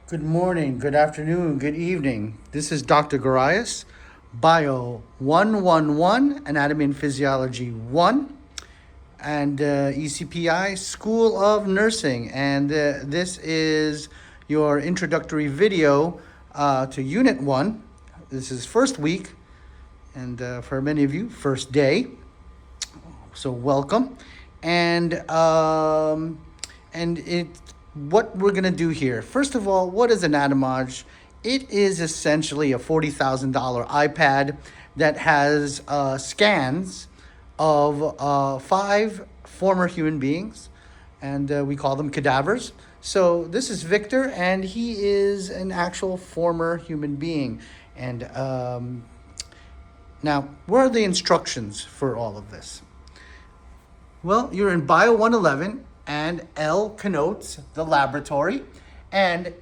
Good morning, good afternoon, good evening. This is Dr. Garais, BIO111, Anatomy and Physiology 1, and ECPI, School of Nursing. And this is your introductory video to Unit 1. This is first week, and for many of you, first day. So welcome. And what we're going to do here. First of all, what is Anatomage? It is essentially a $40,000 iPad that has scans of 5 former human beings, and we call them cadavers. So this is Victor, and he is an actual former human being. And now, what are the instructions for all of this? Well, you're in Bio 111, and L connotes the laboratory. And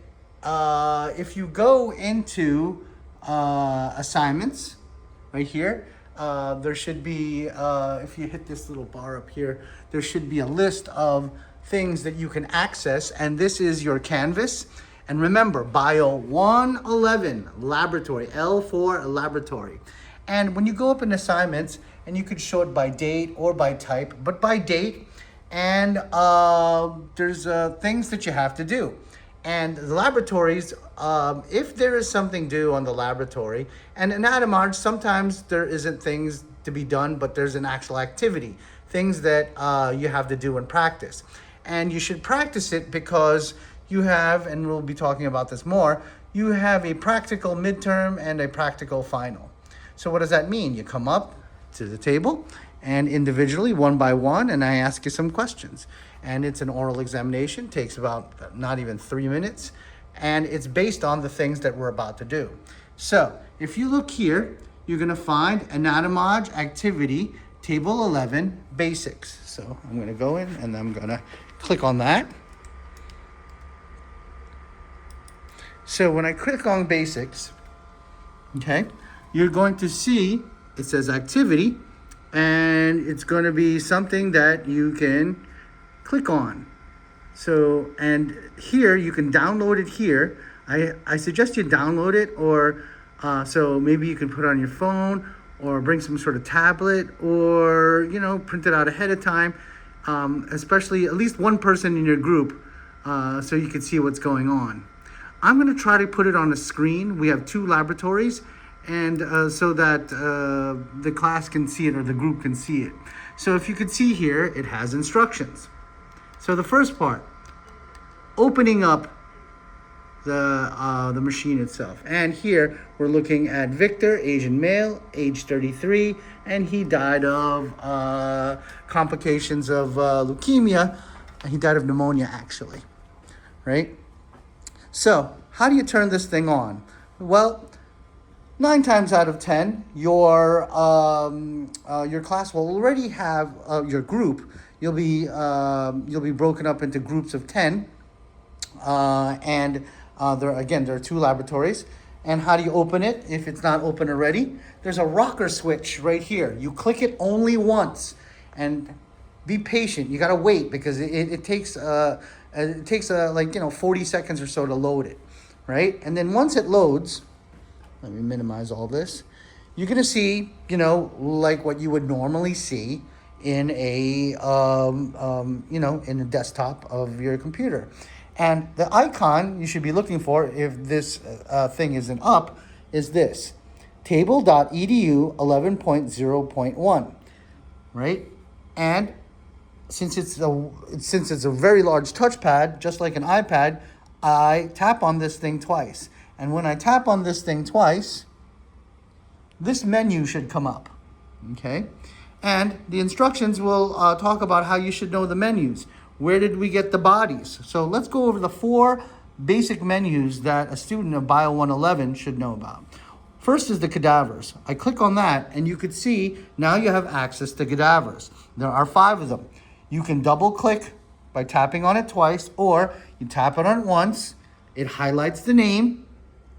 if you go into assignments right here, there should be, if you hit this little bar up here, there should be a list of things that you can access. And this is your canvas. And remember, Bio 111, laboratory, L for laboratory. And when you go up in assignments, and you could show it by date or by type, but by date, and there's things that you have to do. And the laboratories, if there is something due on the laboratory, and in Anatomage, sometimes there isn't things to be done, but there's an actual activity, things that you have to do in practice. And you should practice it because you have, and we'll be talking about this more, you have a practical midterm and a practical final. So what does that mean? You come up to the table and individually, one by one, and I ask you some questions. And it's an oral examination, takes about not even 3 minutes, and it's based on the things that we're about to do. So if you look here, you're gonna find Anatomage Activity, Table 11, Basics. So I'm gonna go in and I'm gonna click on that. So when I click on Basics, okay, you're going to see it says activity, and it's going to be something that you can click on. So, and here you can download it here. I suggest you download it, or so maybe you can put it on your phone or bring some sort of tablet, or print it out ahead of time, especially at least one person in your group, so you can see what's going on. I'm going to try to put it on a screen. We have 2 laboratories, and so that the class can see it, or the group can see it. So if you could see here, it has instructions. So the first part, opening up the machine itself. And here we're looking at Victor, Asian male, age 33, and he died of complications of leukemia. He died of pneumonia, actually, right? So how do you turn this thing on? Well, 9 times out of 10, your class will already have your group. You'll be broken up into groups of 10, and there are 2 laboratories. And how do you open it if it's not open already? There's a rocker switch right here. You click it only once, and be patient. You gotta wait because it takes 40 seconds or so to load it, right? And then once it loads, let me minimize all this. You're gonna see, like what you would normally see in a, in a desktop of your computer. And the icon you should be looking for, if this thing isn't up, is this, table.edu 11.0.1, right? And since it's a very large touchpad, just like an iPad, I tap on this thing twice. And when I tap on this thing twice, this menu should come up, okay? And the instructions will talk about how you should know the menus. Where did we get the bodies? So let's go over the 4 basic menus that a student of Bio 111 should know about. First is the cadavers. I click on that, and you could see now you have access to cadavers. There are 5 of them. You can double click by tapping on it twice, or you tap it on it once, it highlights the name,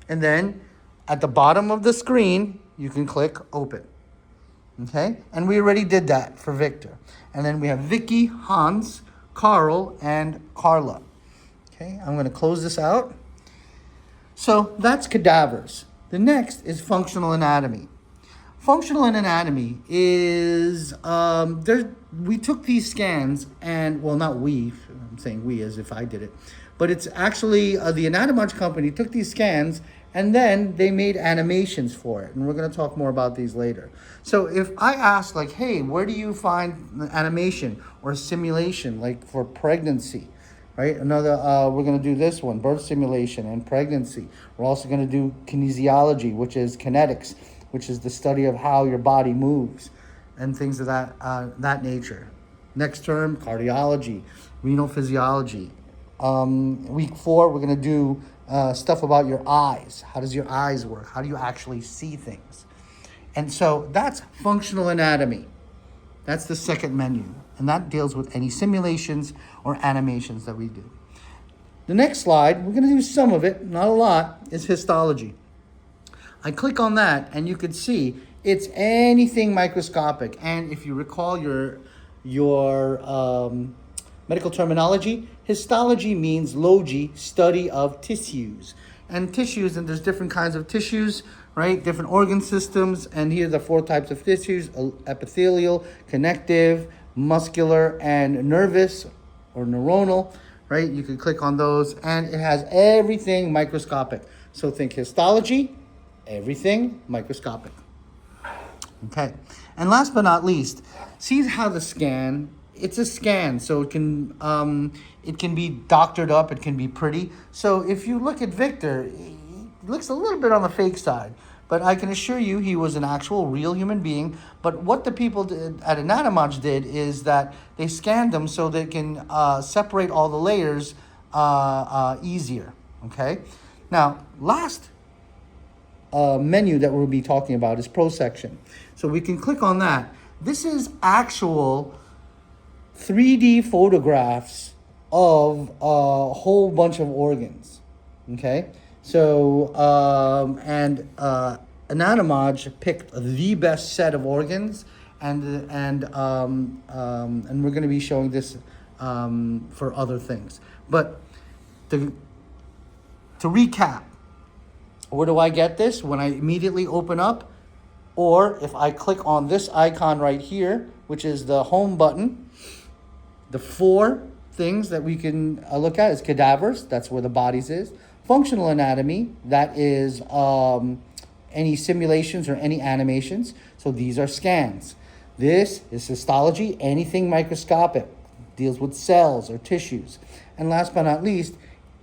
and then at the bottom of the screen, you can click open, okay? And we already did that for Victor. And then we have Vicky, Hans, Carl, and Carla. Okay, I'm gonna close this out. So that's cadavers. The next is functional anatomy. Functional anatomy is we took these scans and, well, not we, I'm saying we as if I did it, but it's actually the Anatomage company took these scans and then they made animations for it, and we're going to talk more about these later. So if I ask, like, hey, where do you find animation or simulation, like for pregnancy? Right, we're going to do this one, birth simulation and pregnancy. We're also going to do kinesiology, which is kinetics, which is the study of how your body moves and things of that nature. Next term, cardiology, renal physiology. Week 4, we're going to do stuff about your eyes. How does your eyes work? How do you actually see things? And so that's functional anatomy. That's the second menu. And that deals with any simulations or animations that we do. The next slide, we're going to do some of it, not a lot, is histology. I click on that and you can see it's anything microscopic. And if you recall your medical terminology, histology means logi, study of tissues. And tissues, and there's different kinds of tissues, right? Different organ systems. And here are the 4 types of tissues: epithelial, connective, muscular, and nervous or neuronal, right? You can click on those and it has everything microscopic. So think histology, everything microscopic. Okay. And last but not least, see how the scan, it's a scan, so it can be doctored up, it can be pretty. So if you look at Victor, he looks a little bit on the fake side, but I can assure you he was an actual real human being. But what the people at Anatomage did is that they scanned them so they can separate all the layers easier, okay? Now, last menu that we'll be talking about is prosection. So we can click on that. This is actual 3D photographs of a whole bunch of organs, okay? So, Anatomage picked the best set of organs, and we're going to be showing this for other things. But to recap, where do I get this? When I immediately open up, or if I click on this icon right here, which is the home button, the 4 things that we can look at is cadavers, that's where the bodies is. Functional anatomy, that is any simulations or any animations. So these are scans. This is histology, anything microscopic, deals with cells or tissues. And last but not least,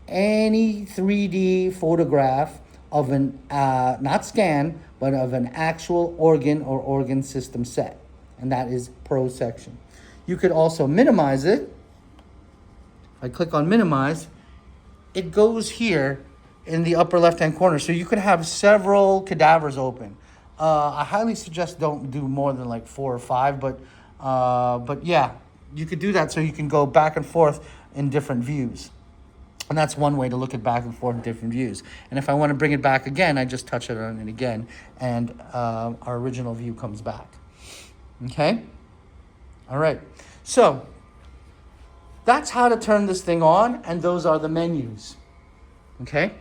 any 3D photograph of an, not scan, but of an actual organ or organ system set. And that is prosection. You could also minimize it. If I click on minimize, it goes here in the upper left-hand corner. So you could have several cadavers open. I highly suggest don't do more than like 4 or 5, but yeah, you could do that so you can go back and forth in different views. And that's one way to look at back and forth in different views. And if I want to bring it back again, I just touch it on it again, and our original view comes back. Okay? All right. So that's how to turn this thing on, and those are the menus. Okay?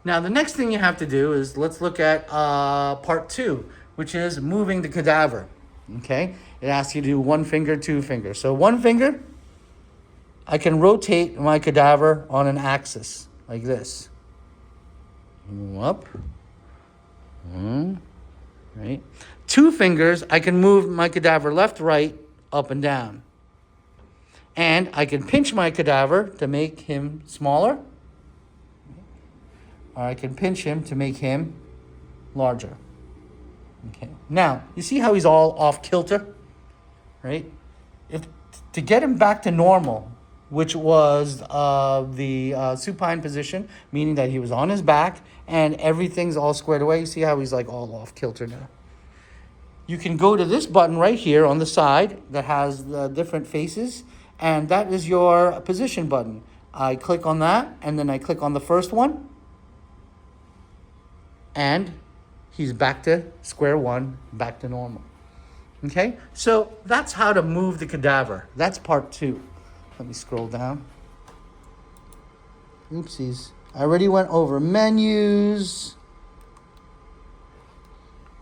Now, the next thing you have to do is let's look at part 2, which is moving the cadaver. Okay? It asks you to do 1 finger, 2 fingers. So 1 finger, I can rotate my cadaver on an axis like this. Up. Right? 2 fingers, I can move my cadaver left, right, up and down. And I can pinch my cadaver to make him smaller. Or I can pinch him to make him larger. Okay. Now, you see how he's all off kilter? Right? To get him back to normal, which was the supine position, meaning that he was on his back and everything's all squared away. You see how he's like all off kilter now? You can go to this button right here on the side that has the different faces, and that is your position button. I click on that, and then I click on the first one, and he's back to square one, back to normal. Okay, so that's how to move the cadaver. That's part 2. Let me scroll down. Oopsies. I already went over menus.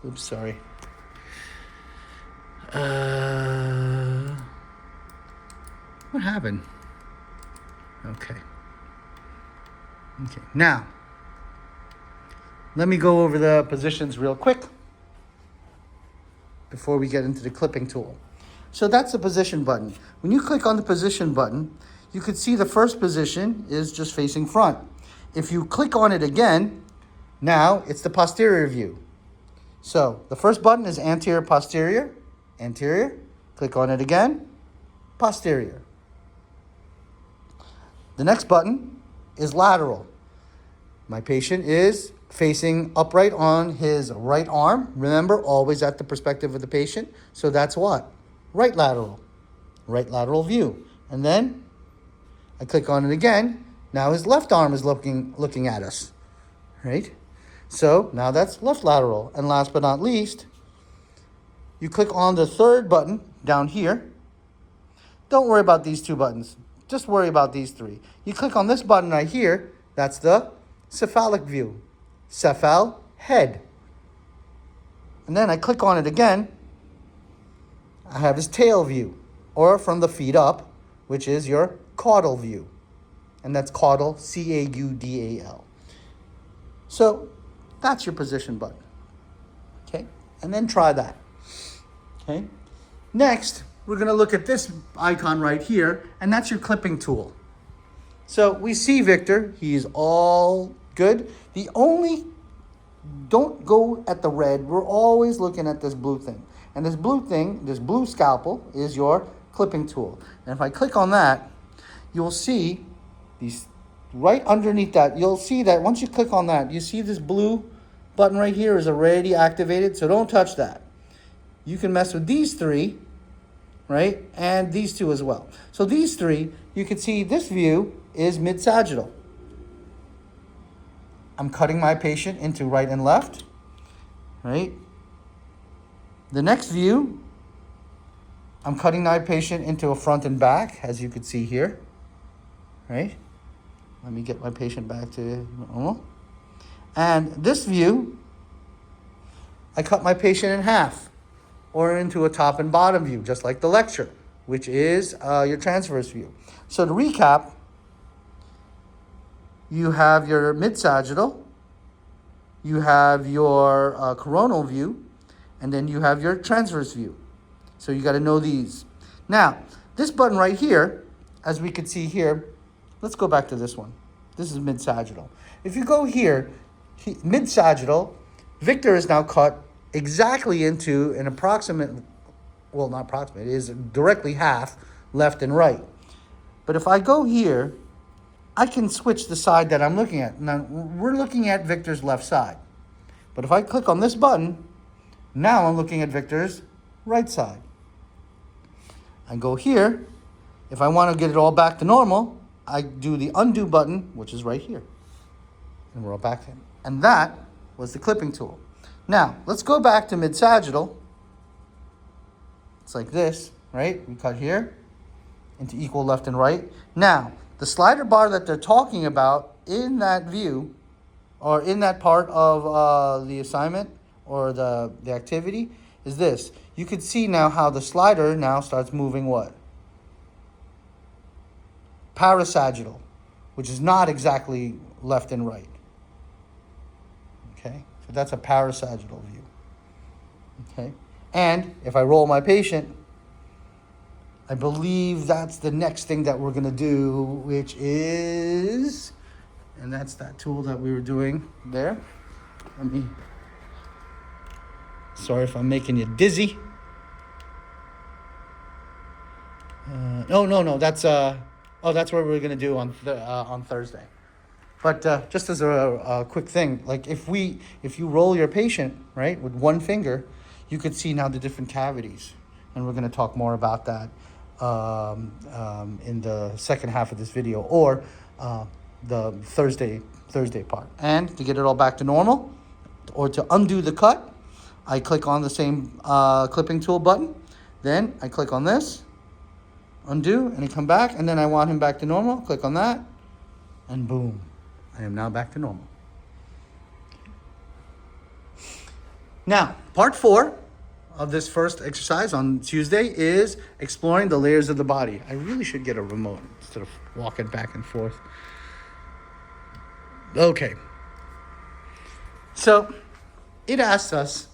Oops, sorry. What happened? Okay. Okay, now, let me go over the positions real quick before we get into the clipping tool. So that's the position button. When you click on the position button, you can see the first position is just facing front. If you click on it again, now it's the posterior view. So the first button is anterior, posterior, anterior. Click on it again, posterior. The next button is lateral. My patient is facing upright on his right arm. Remember, always at the perspective of the patient. So that's what? Right lateral view. And then I click on it again. Now his left arm is looking at us, right? So now that's left lateral. And last but not least, you click on the third button down here. Don't worry about these two buttons. Just worry about these three. You click on this button right here. That's the cephalic view. Cephal, head. And then I click on it again. I have his tail view, or from the feet up, which is your caudal view. And that's caudal, C-A-U-D-A-L. So that's your position button. Okay? And then try that. Okay? Next, we're going to look at this icon right here, and that's your clipping tool. So we see Victor. He's all good. The only, don't go at the red. We're always looking at this blue thing. And this blue thing, this blue scalpel, is your clipping tool. And if I click on that, you'll see these right underneath that. You'll see that once you click on that, you see this blue button right here is already activated. So don't touch that. You can mess with these three, right? And these two as well. So these three, you can see this view is mid-sagittal. I'm cutting my patient into right and left, right? The next view, I'm cutting my patient into a front and back, as you can see here, right? Let me get my patient back to normal. And this view, I cut my patient in half, or into a top and bottom view, just like the lecture, which is your transverse view. So to recap, you have your mid-sagittal, you have your coronal view, and then you have your transverse view. So you got to know these. Now, this button right here, as we can see here, let's go back to this one. This is mid-sagittal. If you go here, mid-sagittal, Victor is now cut exactly into an approximate, well, not approximate, it is directly half left and right. But if I go here, I can switch the side that I'm looking at. Now, we're looking at Victor's left side. But if I click on this button, now I'm looking at Victor's right side. I go here. If I want to get it all back to normal, I do the undo button, which is right here. And we're all back in. And that was the clipping tool. Now, let's go back to mid-sagittal. It's like this, right? We cut here into equal left and right. Now, the slider bar that they're talking about in that view, or in that part of the assignment or the activity, is this. You can see now how the slider now starts moving what? Parasagittal, which is not exactly left and right. Okay, so that's a parasagittal view. Okay, and if I roll my patient, I believe that's the next thing that we're gonna do, which is, and that's that tool that we were doing there. Sorry if I'm making you dizzy. No, that's what we're gonna do on Thursday. But just as a quick thing, like if you roll your patient, right, with one finger, you could see now the different cavities. And we're gonna talk more about that in the second half of this video, or the Thursday part. And to get it all back to normal, or to undo the cut, I click on the same clipping tool button. Then I click on this, undo, and it come back. And then I want him back to normal. Click on that, and boom, I am now back to normal. Now, part 4 of this first exercise on Tuesday is exploring the layers of the body. I really should get a remote instead of walking back and forth. Okay. So, it asks us,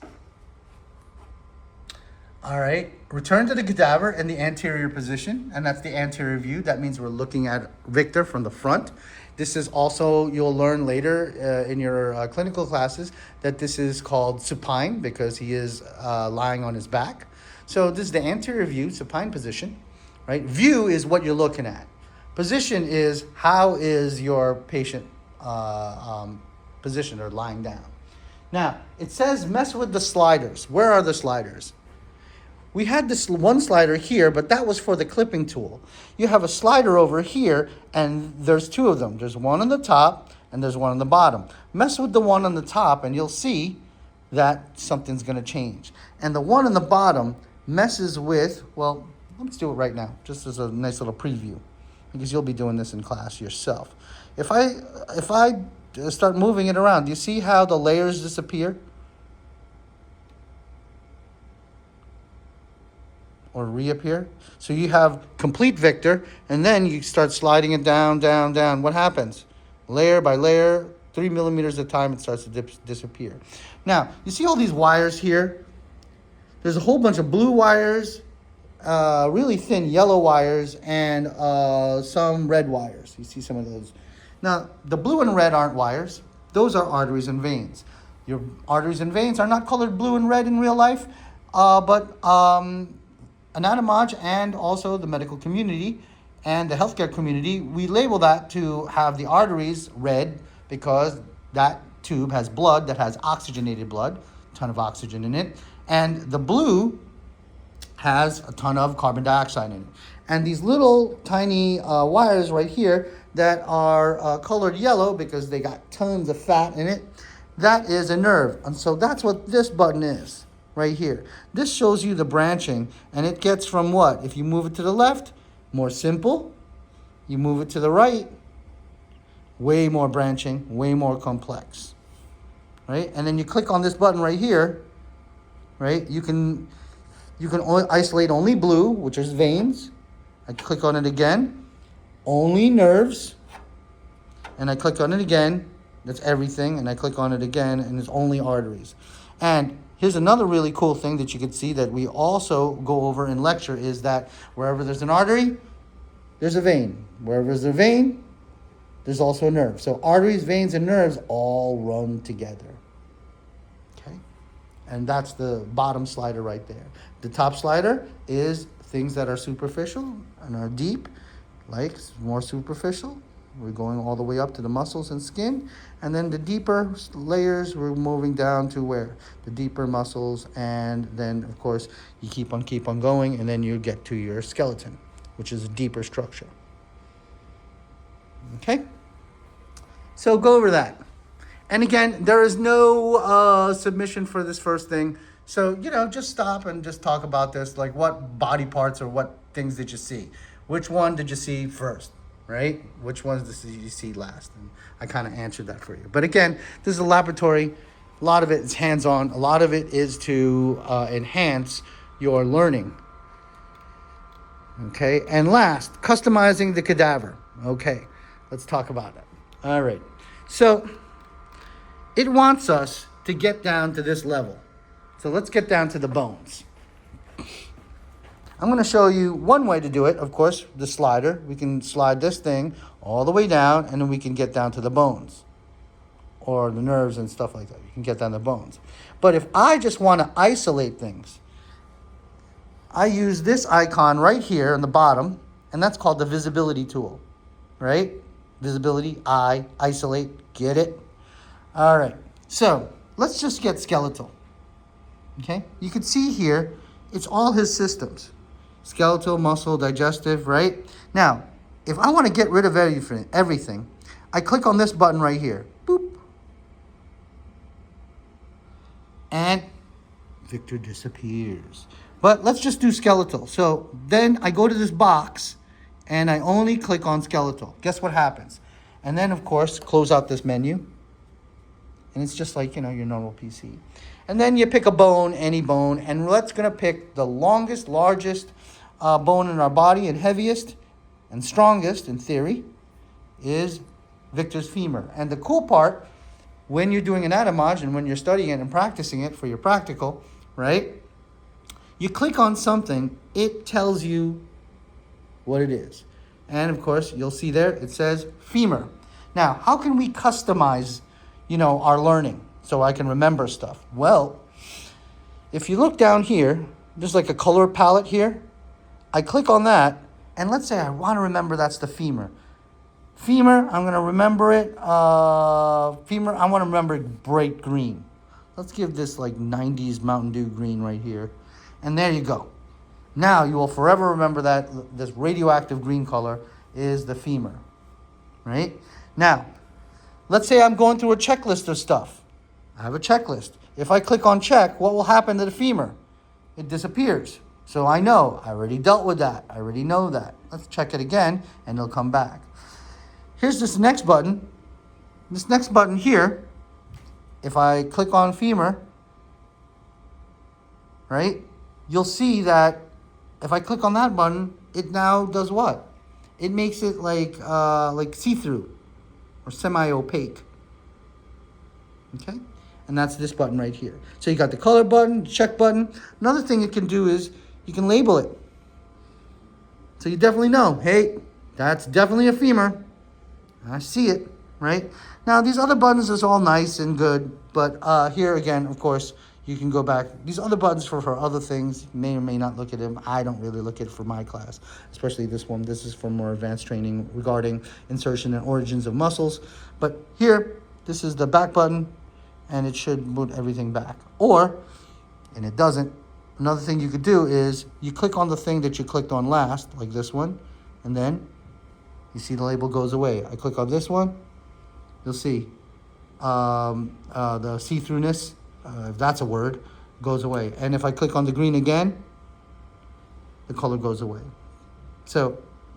all right, return to the cadaver in the anterior position, and that's the anterior view. That means we're looking at Victor from the front. This is also, you'll learn later in your clinical classes, that this is called supine because he is lying on his back. So this is the anterior view, supine position, right? View is what you're looking at. Position is how is your patient positioned or lying down. Now, it says mess with the sliders. Where are the sliders? We had this one slider here, but that was for the clipping tool. You have a slider over here, and there's 2 of them. There's one on the top, and there's one on the bottom. Mess with the one on the top, and you'll see that something's going to change. And the one on the bottom messes with, well, let's do it right now, just as a nice little preview, because you'll be doing this in class yourself. If I start moving it around, do you see how the layers disappear? Or reappear. So you have complete Victor, and then you start sliding it down, down, down. What happens? Layer by layer, 3 millimeters at a time, it starts to disappear. Now, you see all these wires here? There's a whole bunch of blue wires, really thin yellow wires, and some red wires. You see some of those. Now, the blue and red aren't wires. Those are arteries and veins. Your arteries and veins are not colored blue and red in real life, but Anatomage and also the medical community and the healthcare community, we label that to have the arteries red because that tube has blood that has oxygenated blood, a ton of oxygen in it, and the blue has a ton of carbon dioxide in it. And these little tiny wires right here that are colored yellow because they got tons of fat in it, that is a nerve. And so that's what this button is. Right here. This shows you the branching, and it gets from what? If you move it to the left, more simple. You move it to the right, way more branching, way more complex. Right? And then you click on this button right here, right? You can isolate only blue, which is veins. I click on it again, only nerves. And I click on it again, that's everything. And I click on it again, and it's only arteries. And here's another really cool thing that you can see that we also go over in lecture is that wherever there's an artery, there's a vein. Wherever there's a vein, there's also a nerve. So arteries, veins, and nerves all run together. Okay? And that's the bottom slider right there. The top slider is things that are superficial and are deep, like more superficial. We're going all the way up to the muscles and skin. And then the deeper layers, we're moving down to where? The deeper muscles. And then, of course, you keep on going. And then you get to your skeleton, which is a deeper structure. Okay? So go over that. And again, there is no submission for this first thing. So, just stop and just talk about this. Like, what body parts or what things did you see? Which one did you see first? Right? Which ones did you see last? And I kind of answered that for you. But again, this is a laboratory. A lot of it is hands-on. A lot of it is to enhance your learning. Okay? And last, customizing the cadaver. Okay, let's talk about it. All right. So it wants us to get down to this level. So let's get down to the bones. I'm going to show you one way to do it, of course, the slider. We can slide this thing all the way down, and then we can get down to the bones or the nerves and stuff like that. You can get down to the bones. But if I just want to isolate things, I use this icon right here on the bottom, and that's called the visibility tool, right? Visibility, isolate, get it? All right, so let's just get skeletal, okay? You can see here, it's all his systems. Skeletal, muscle, digestive, right? Now, if I want to get rid of everything, I click on this button right here. Boop. And Victor disappears. But let's just do skeletal. So then I go to this box and I only click on skeletal. Guess what happens? And then, of course, close out this menu. And it's just like, your normal PC. And then you pick a bone, any bone, and let's going to pick the longest, largest bone in our body and heaviest and strongest, in theory, is Victor's femur. And the cool part, when you're doing anatomage and when you're studying it and practicing it for your practical, right? You click on something, it tells you what it is. And of course, you'll see there, it says femur. Now, how can we customize, our learning so I can remember stuff? Well, if you look down here, there's like a color palette here. I click on that, and let's say I want to remember that's the femur. Femur, I'm going to remember it. Femur, I want to remember it bright green. Let's give this like 90s Mountain Dew green right here. And there you go. Now you will forever remember that this radioactive green color is the femur, right? Now, let's say I'm going through a checklist of stuff. I have a checklist. If I click on check, what will happen to the femur? It disappears. So I know, I already dealt with that. I already know that. Let's check it again, and it'll come back. Here's this next button. This next button here, if I click on femur, right, you'll see that if I click on that button, it now does what? It makes it like see-through or semi-opaque. Okay? And that's this button right here. So you got the color button, check button. Another thing it can do is you can label it. So you definitely know, hey, that's definitely a femur. I see it, right? Now, these other buttons is all nice and good, but here again, of course, you can go back. These other buttons for other things, you may or may not look at them. I don't really look at it for my class, especially this one. This is for more advanced training regarding insertion and origins of muscles. But here, this is the back button, and it should move everything back. Or, and it doesn't, another thing you could do is you click on the thing that you clicked on last, like this one, and then you see the label goes away. I click on this one, you'll see the see-throughness, if that's a word, goes away. And if I click on the green again, the color goes away. So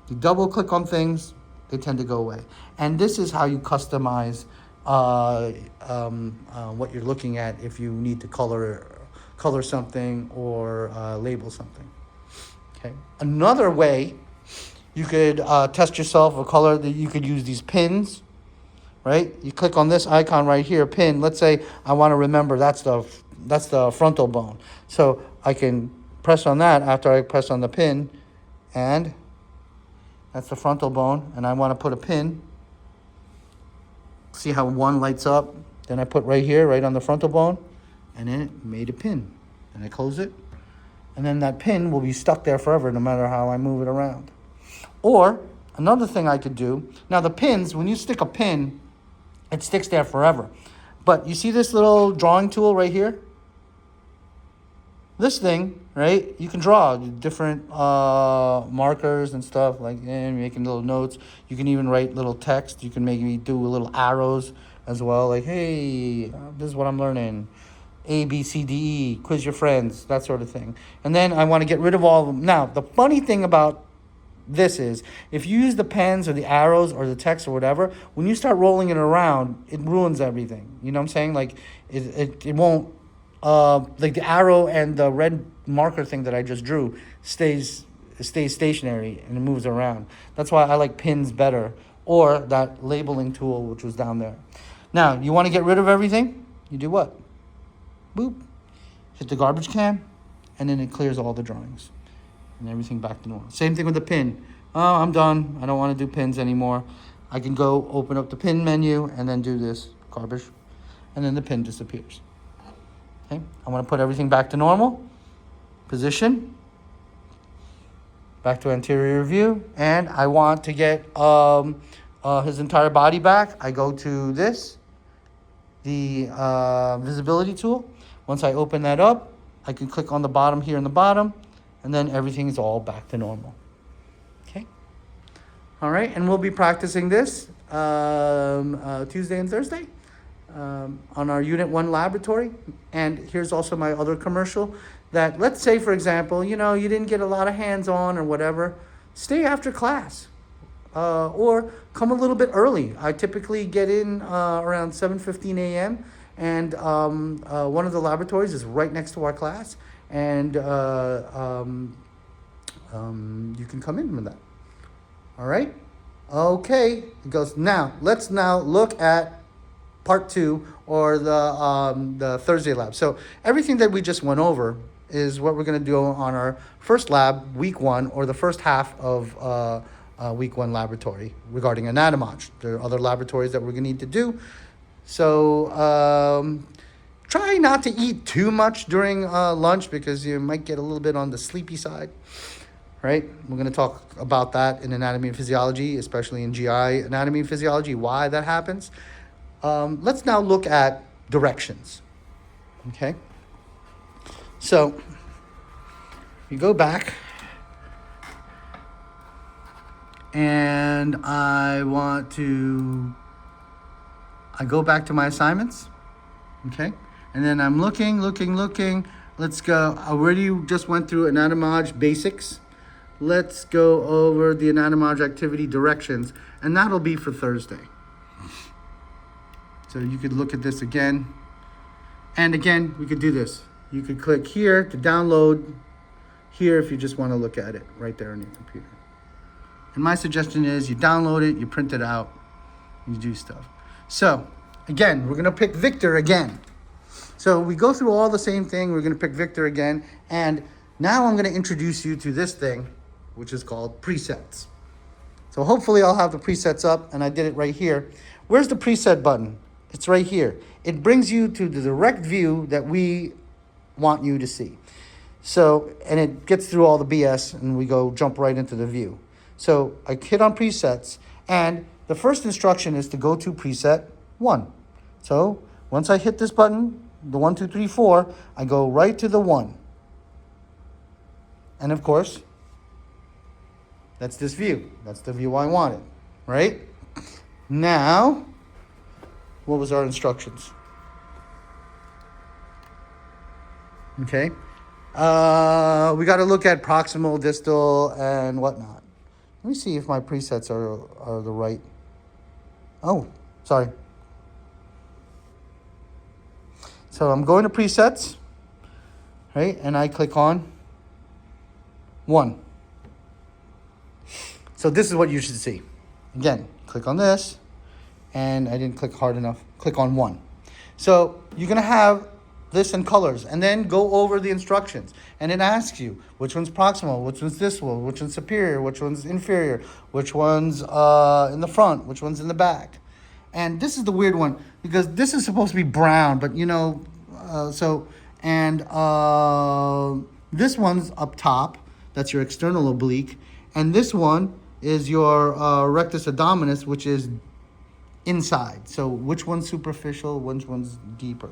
you double click on things, they tend to go away. And this is how you customize what you're looking at if you need to color something or label something. Okay. Another way you could test yourself a color, that you could use these pins, right? You click on this icon right here, pin. Let's say I want to remember that's the frontal bone. So I can press on that after I press on the pin, and that's the frontal bone, and I want to put a pin. See how one lights up? Then I put right here, right on the frontal bone, and then it made a pin. And I close it, and then that pin will be stuck there forever no matter how I move it around. Or another thing I could do, now the pins, when you stick a pin, it sticks there forever. But you see this little drawing tool right here? This thing, right, you can draw different markers and stuff, like making little notes. You can even write little text. You can maybe do little arrows as well, like, hey, this is what I'm learning. A, B, C, D, E, quiz your friends, that sort of thing. And then I want to get rid of all of them. Now, the funny thing about this is, if you use the pens or the arrows or the text or whatever, when you start rolling it around, it ruins everything. You know what I'm saying? Like, it won't, like the arrow and the red marker thing that I just drew stays stationary and it moves around. That's why I like pins better, or that labeling tool, which was down there. Now, you want to get rid of everything? You do what? Boop. Hit the garbage can, and then it clears all the drawings. And everything back to normal. Same thing with the pin. Oh, I'm done. I don't want to do pins anymore. I can go open up the pin menu and then do this, garbage, and then the pin disappears. Okay, I want to put everything back to normal. Position. Back to anterior view. And I want to get his entire body back. I go to this, the visibility tool. Once I open that up, I can click on the bottom here in the bottom, and then everything is all back to normal. Okay? All right, and we'll be practicing this Tuesday and Thursday on our Unit 1 laboratory. And here's also my other commercial, that let's say, for example, you didn't get a lot of hands-on or whatever, stay after class. or come a little bit early. I typically get in around 7:15 a.m. and one of the laboratories is right next to our class, and you can come in with that. All right? Okay. It goes, now, let's now look at part 2, or the Thursday lab. So everything that we just went over is what we're going to do on our first lab, week 1, or the first half of week 1 laboratory regarding Anatomage. There are other laboratories that we're going to need to do. So try not to eat too much during lunch, because you might get a little bit on the sleepy side. Right? We're going to talk about that in anatomy and physiology, especially in GI anatomy and physiology, why that happens. Let's now look at directions. Okay? So, you go back, and I go back to my assignments. Okay? And then I'm looking. Let's go. I already just went through Anatomage basics. Let's go over the Anatomage activity directions, and that'll be for Thursday. So you could look at this again. And again, we could do this. You could click here to download, here if you just want to look at it right there on your computer. And my suggestion is you download it, you print it out, you do stuff. So again, we're going to pick Victor again. So we go through all the same thing. We're going to pick Victor again. And now I'm going to introduce you to this thing, which is called presets. So hopefully I'll have the presets up, and I did it right here. Where's the preset button? It's right here. It brings you to the direct view that we want you to see. So, and it gets through all the BS, and we jump right into the view. So I hit on presets, and the first instruction is to go to preset 1. So once I hit this button, the 1, 2, 3, 4, I go right to the 1. And of course, that's this view. That's the view I wanted, right? Now, what was our instructions? Okay. We got to look at proximal, distal, and whatnot. Let me see if my presets are the right. Oh, sorry. So I'm going to presets, right? And I click on 1. So this is what you should see. Again, click on this, and I didn't click hard enough. Click on 1. So you're going to have this in colors, and then go over the instructions. And it asks you which one's proximal, which one's distal, which one's superior, which one's inferior, which one's in the front, which one's in the back. And this is the weird one, because this is supposed to be brown, but this one's up top. That's your external oblique. And this one is your rectus abdominis, which is inside. So which one's superficial, which one's deeper.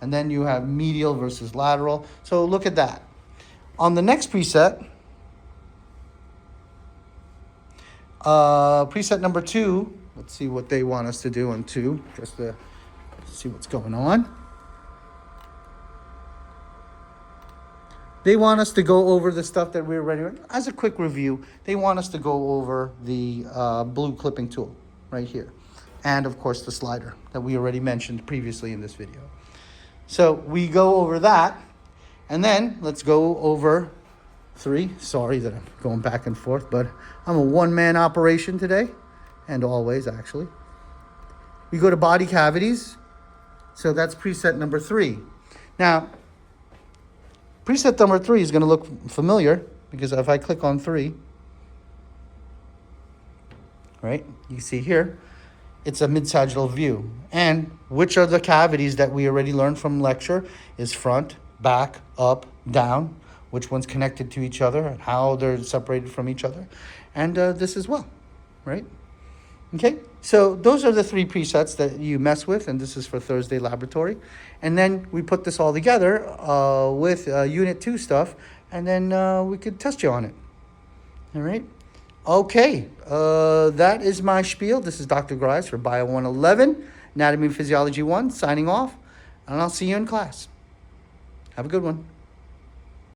And then you have medial versus lateral. So look at that. On the next preset, preset number 2, let's see what they want us to do on 2, just to see what's going on. They want us to go over the stuff that we already read. As a quick review, they want us to go over the blue clipping tool right here. And of course the slider that we already mentioned previously in this video. So we go over that, and then let's go over 3. Sorry that I'm going back and forth, but I'm a one-man operation today, and always actually. We go to body cavities, so that's preset number 3. Now, preset number 3 is going to look familiar, because if I click on 3, right, you can see here, it's a mid-sagittal view. And which are the cavities that we already learned from lecture is front, back, up, down, which one's connected to each other, and how they're separated from each other. And this as well, right? Okay, so those are the 3 presets that you mess with, and this is for Thursday laboratory. And then we put this all together with Unit 2 stuff, and then we could test you on it. All right? Okay, that is my spiel. This is Dr. Garais for BIO111, Anatomy and Physiology 1, signing off, and I'll see you in class. Have a good one.